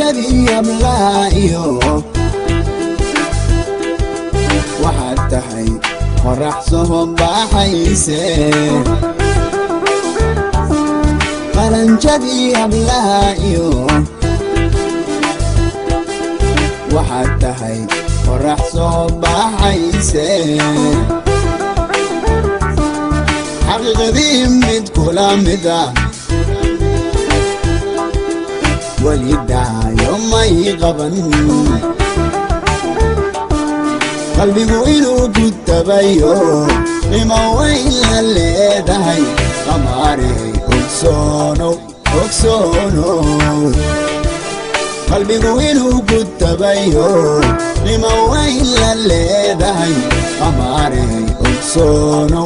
qalanjadii ablaayo waxaad tahay qorax soo baxayse qalanjadii ablaayo waxaad tahay qorax soo baxayse xaqiiqadii mid kula mida walidaayo may qaban qalbigu inuu ku tabayo qimo weyn la leedahay qamaarey ogsoono qalbigu inuu ku tabayo qimo weyn la leedahay qamaarey ogsoono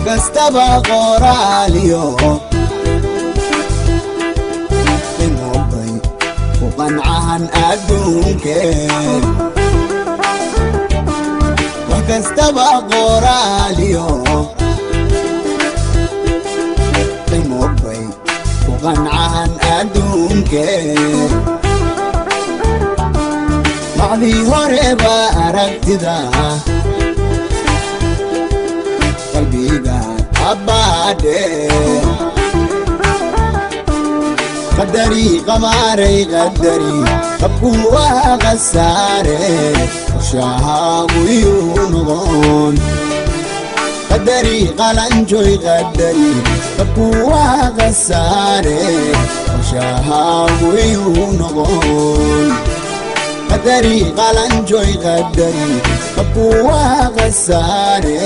kastaba qoraaliyo inubay ku qancahan adduunkeen wax kastaba qoraaliyo inubay ku qancahan adduunkeen macdii horeba aragtida abade qadari qamaarey qadari qabkuwa qasaare shaabu yunugon qadari qalanjoy qadari qabkuwa qasaare shaabu yunugon qadari qalanjoy qadari qabkuwa qasaare